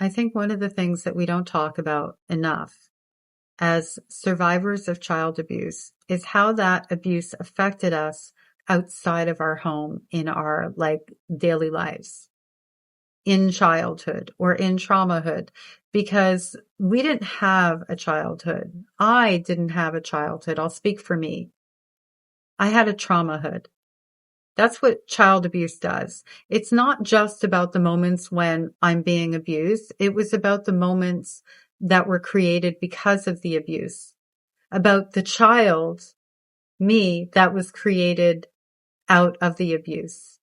I think one of the things that we don't talk about enough as survivors of child abuse is how that abuse affected us outside of our home in our daily lives, in childhood or in traumahood, because we didn't have a childhood. I didn't have a childhood. I'll speak for me. I had a traumahood. That's what child abuse does. It's not just about the moments when I'm being abused. It was about the moments that were created because of the abuse, about the child, me, that was created out of the abuse.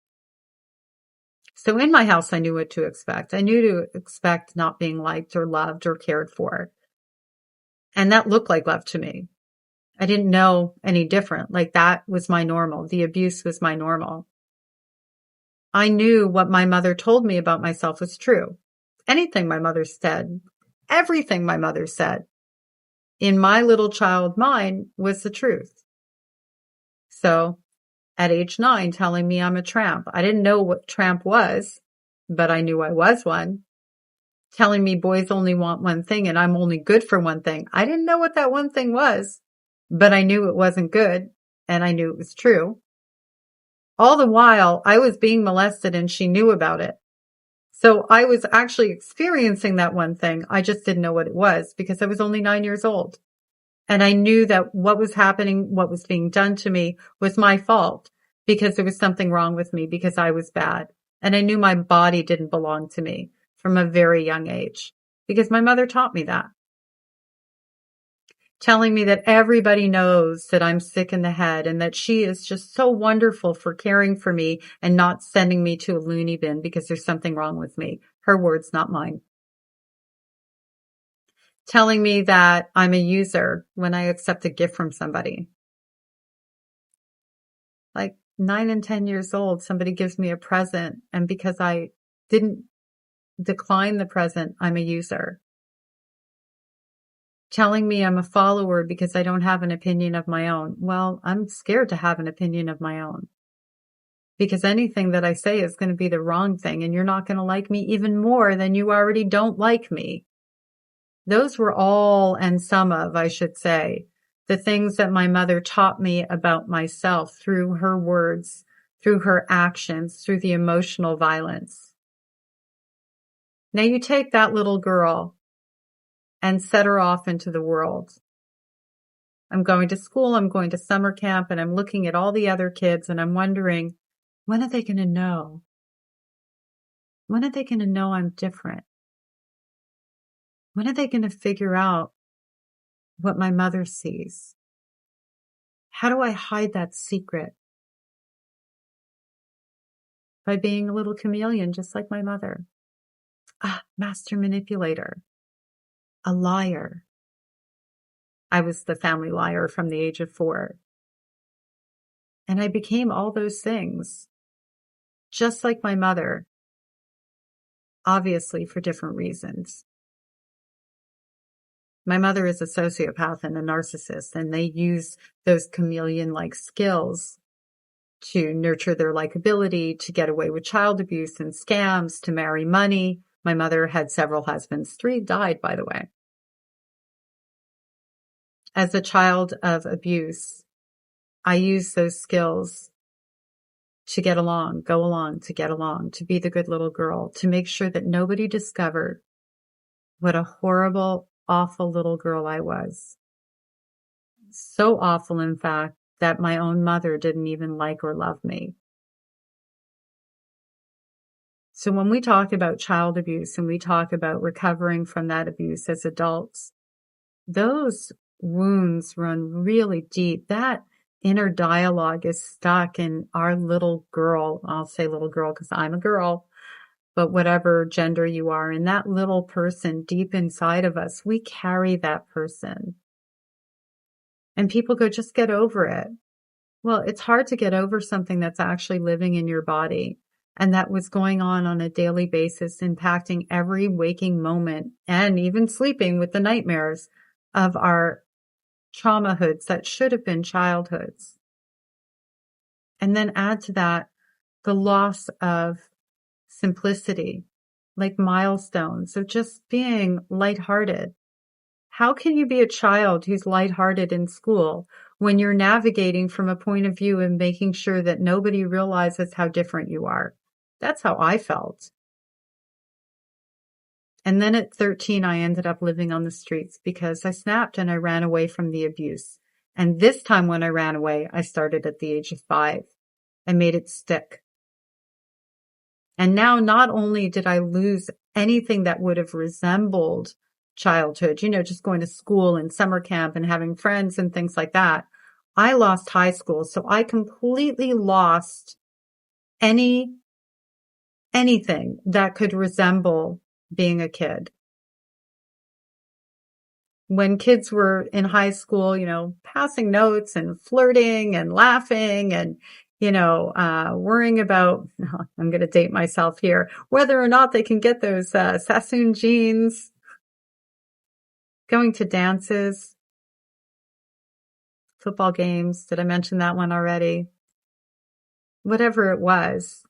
So in my house, I knew what to expect. I knew to expect not being liked or loved or cared for. And that looked like love to me. I didn't know any different. Like that was my normal. The abuse was my normal. I knew what my mother told me about myself was true. Anything my mother said, everything my mother said in my little child mind was the truth. So at age 9, telling me I'm a tramp. I didn't know what tramp was, but I knew I was one. Telling me boys only want one thing and I'm only good for one thing. I didn't know what that one thing was, but I knew it wasn't good and I knew it was true. All the while I was being molested and she knew about it. So I was actually experiencing that one thing. I just didn't know what it was because I was only 9 years old. And I knew that what was happening, what was being done to me was my fault because there was something wrong with me because I was bad. And I knew my body didn't belong to me from a very young age because my mother taught me that. Telling me that everybody knows that I'm sick in the head and that she is just so wonderful for caring for me and not sending me to a loony bin because there's something wrong with me. Her words, not mine. Telling me that I'm a user when I accept a gift from somebody. Like 9 and 10 years old, somebody gives me a present, and because I didn't decline the present, I'm a user. Telling me I'm a follower because I don't have an opinion of my own. Well, I'm scared to have an opinion of my own because anything that I say is going to be the wrong thing and you're not going to like me even more than you already don't like me. Those were all, and some of, I should say, the things that my mother taught me about myself through her words, through her actions, through the emotional violence. Now you take that little girl and set her off into the world. I'm going to school, I'm going to summer camp, and I'm looking at all the other kids and I'm wondering, when are they going to know? When are they going to know I'm different? When are they going to figure out what my mother sees? How do I hide that secret? By being a little chameleon, just like my mother. Master manipulator. A liar. I was the family liar from the age of 4. And I became all those things, just like my mother, obviously for different reasons. My mother is a sociopath and a narcissist, and they use those chameleon-like skills to nurture their likability, to get away with child abuse and scams, to marry money. My mother had several husbands. 3 died, by the way. As a child of abuse, I used those skills to get along, go along, to get along, to be the good little girl, to make sure that nobody discovered what a horrible, awful little girl I was. So awful, in fact, that my own mother didn't even like or love me. So when we talk about child abuse and we talk about recovering from that abuse as adults, those wounds run really deep. That inner dialogue is stuck in our little girl. I'll say little girl because I'm a girl, but whatever gender you are, in that little person deep inside of us, we carry that person. And people go, just get over it. Well, it's hard to get over something that's actually living in your body. And that was going on a daily basis, impacting every waking moment and even sleeping with the nightmares of our traumahoods that should have been childhoods. And then add to that the loss of simplicity, like milestones of just being lighthearted. How can you be a child who's lighthearted in school when you're navigating from a point of view and making sure that nobody realizes how different you are? That's how I felt. And then at 13, I ended up living on the streets because I snapped and I ran away from the abuse. And this time when I ran away, I started at the age of 5. I made it stick. And now not only did I lose anything that would have resembled childhood, just going to school and summer camp and having friends and things like that, I lost high school. So I completely lost anything that could resemble being a kid. When kids were in high school, passing notes and flirting and laughing and, worrying about, I'm going to date myself here, whether or not they can get those Sassoon jeans, going to dances, football games. Did I mention that one already? Whatever it was.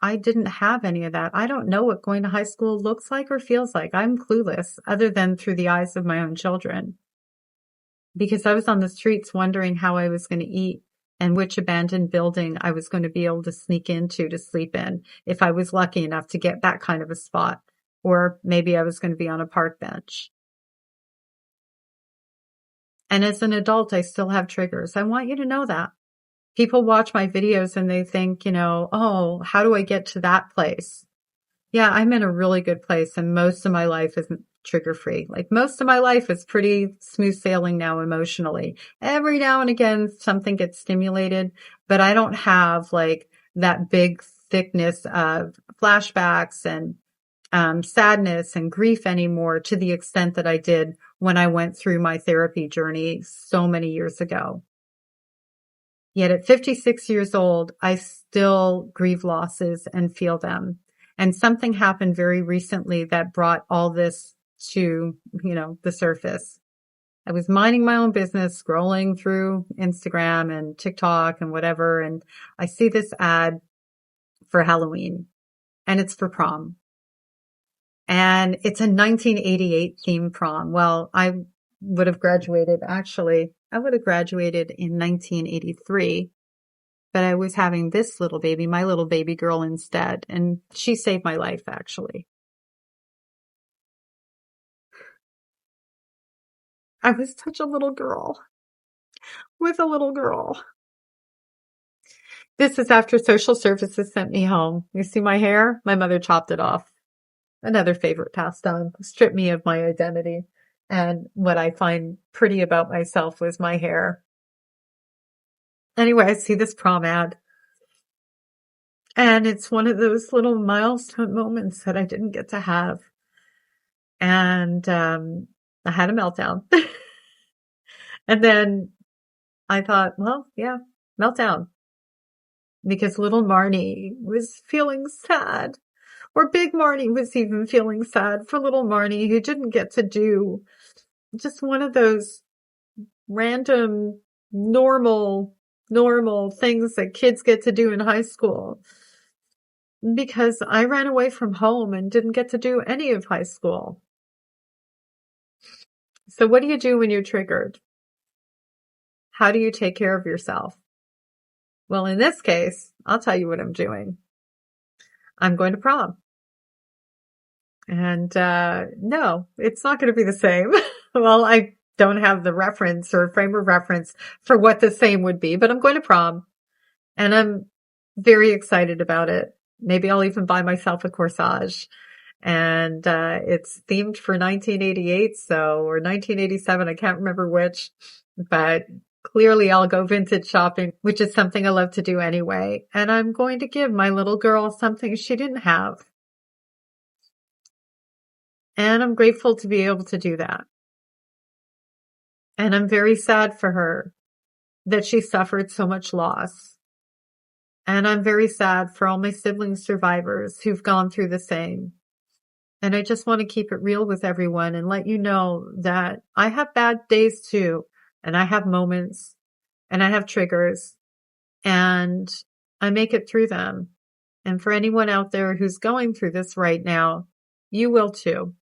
I didn't have any of that. I don't know what going to high school looks like or feels like. I'm clueless other than through the eyes of my own children. Because I was on the streets wondering how I was going to eat and which abandoned building I was going to be able to sneak into to sleep in if I was lucky enough to get that kind of a spot. Or maybe I was going to be on a park bench. And as an adult, I still have triggers. I want you to know that. People watch my videos and they think, oh, how do I get to that place? Yeah, I'm in a really good place and most of my life isn't trigger free. Like most of my life is pretty smooth sailing now emotionally. Every now and again, something gets stimulated, but I don't have like that big thickness of flashbacks and sadness and grief anymore to the extent that I did when I went through my therapy journey so many years ago. Yet at 56 years old, I still grieve losses and feel them. And something happened very recently that brought all this to, the surface. I was minding my own business, scrolling through Instagram and TikTok and whatever. And I see this ad for Halloween and it's for prom. And it's a 1988 theme prom. Well, I would have graduated in 1983, but I was having this little baby, my little baby girl instead. And she saved my life, actually. I was such a little girl with a little girl. This is after social services sent me home. You see my hair? My mother chopped it off. Another favorite pastime, stripped me of my identity. And what I find pretty about myself was my hair. Anyway, I see this prom ad. And it's one of those little milestone moments that I didn't get to have. And I had a meltdown. And then I thought, well, yeah, meltdown. Because little Marnie was feeling sad. Or big Marnie was even feeling sad for little Marnie who didn't get to do just one of those random, normal things that kids get to do in high school. Because I ran away from home and didn't get to do any of high school. So what do you do when you're triggered? How do you take care of yourself? Well, in this case, I'll tell you what I'm doing. I'm going to prom. And no, it's not going to be the same. Well, I don't have the reference or frame of reference for what the same would be, but I'm going to prom. And I'm very excited about it. Maybe I'll even buy myself a corsage. And it's themed for 1988, or 1987, I can't remember which, but clearly I'll go vintage shopping, which is something I love to do anyway. And I'm going to give my little girl something she didn't have. And I'm grateful to be able to do that. And I'm very sad for her that she suffered so much loss. And I'm very sad for all my sibling survivors who've gone through the same. And I just want to keep it real with everyone and let you know that I have bad days too. And I have moments and I have triggers and I make it through them. And for anyone out there who's going through this right now, you will too.